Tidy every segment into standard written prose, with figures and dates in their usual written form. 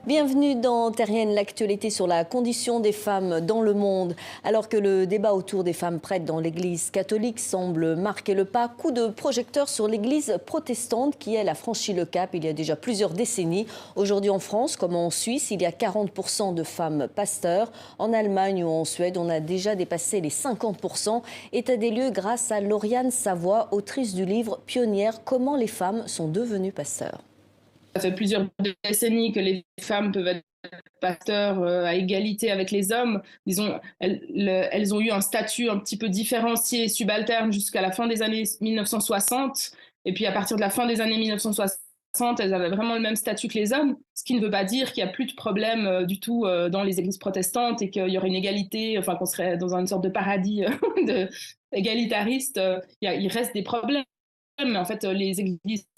Bienvenue dans Terrienne, l'actualité sur la condition des femmes dans le monde. Alors que le débat autour des femmes prêtres dans l'Église catholique semble marquer le pas, coup de projecteur sur l'Église protestante qui, elle, a franchi le cap il y a déjà plusieurs décennies. Aujourd'hui en France, comme en Suisse, il y a 40% de femmes pasteurs. En Allemagne ou en Suède, on a déjà dépassé les 50%. État des lieux grâce à Lauriane Savoie, autrice du livre Pionnières, comment les femmes sont devenues pasteurs. Ça fait plusieurs décennies que les femmes peuvent être pasteurs à égalité avec les hommes. Disons, elles ont eu un statut un petit peu différencié et subalterne jusqu'à la fin des années 1960. Et puis à partir de la fin des années 1960, elles avaient vraiment le même statut que les hommes, ce qui ne veut pas dire qu'il n'y a plus de problème du tout dans les églises protestantes et qu'il y aurait une égalité, enfin qu'on serait dans une sorte de paradis égalitariste. Il reste des problèmes, mais en fait, les églises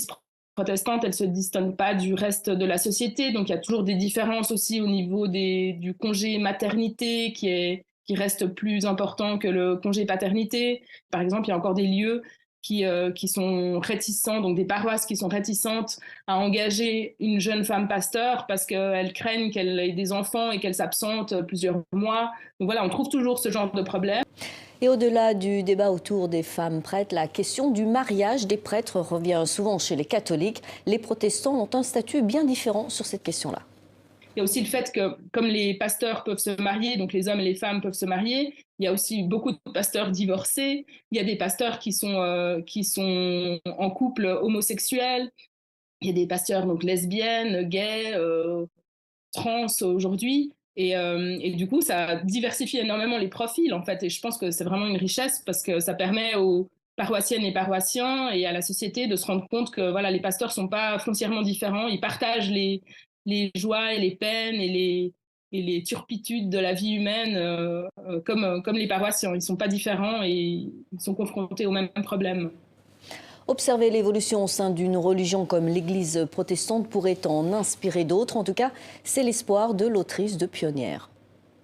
protestantes, elles ne se distinguent pas du reste de la société. Donc, il y a toujours des différences aussi au niveau du congé maternité qui reste plus important que le congé paternité. Par exemple, il y a encore des lieux qui sont réticents, donc des paroisses qui sont réticentes à engager une jeune femme pasteur parce qu'elles craignent qu'elle ait des enfants et qu'elle s'absente plusieurs mois. Donc voilà, on trouve toujours ce genre de problème. Et au-delà du débat autour des femmes prêtres, la question du mariage des prêtres revient souvent chez les catholiques. Les protestants ont un statut bien différent sur cette question-là. Il y a aussi le fait que, comme les pasteurs peuvent se marier, donc les hommes et les femmes peuvent se marier, il y a aussi beaucoup de pasteurs divorcés, il y a des pasteurs qui sont en couple homosexuel, il y a des pasteurs donc lesbiennes, gays, trans aujourd'hui. Et du coup, ça diversifie énormément les profils, en fait. Et je pense que c'est vraiment une richesse parce que ça permet aux paroissiennes et paroissiens et à la société de se rendre compte que voilà, les pasteurs ne sont pas foncièrement différents. Ils partagent les joies et les peines et les turpitudes de la vie humaine comme les paroissiens. Ils ne sont pas différents et ils sont confrontés aux mêmes problèmes. Observer l'évolution au sein d'une religion comme l'Église protestante pourrait en inspirer d'autres. En tout cas, c'est l'espoir de l'autrice de Pionnières.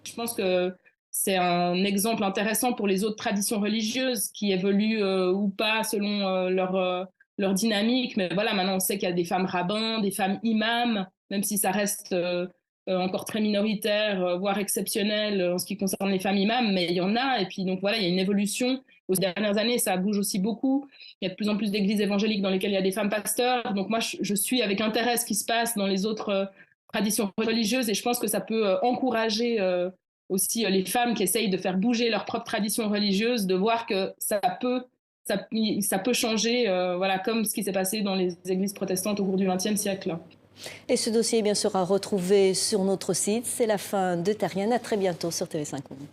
Je pense que c'est un exemple intéressant pour les autres traditions religieuses qui évoluent ou pas selon leur dynamique. Mais voilà, maintenant on sait qu'il y a des femmes rabbins, des femmes imams, même si ça reste encore très minoritaire, voire exceptionnel en ce qui concerne les femmes imams, mais il y en a. Et puis donc voilà, il y a une évolution. Aux dernières années, ça bouge aussi beaucoup. Il y a de plus en plus d'églises évangéliques dans lesquelles il y a des femmes pasteurs. Donc moi, je suis avec intérêt ce qui se passe dans les autres traditions religieuses et je pense que ça peut encourager aussi les femmes qui essayent de faire bouger leur propre tradition religieuse, de voir que ça peut changer, voilà, comme ce qui s'est passé dans les églises protestantes au cours du XXe siècle. Et ce dossier bien sera retrouvé sur notre site. C'est la fin de Terrienne. À très bientôt sur TV5 Monde.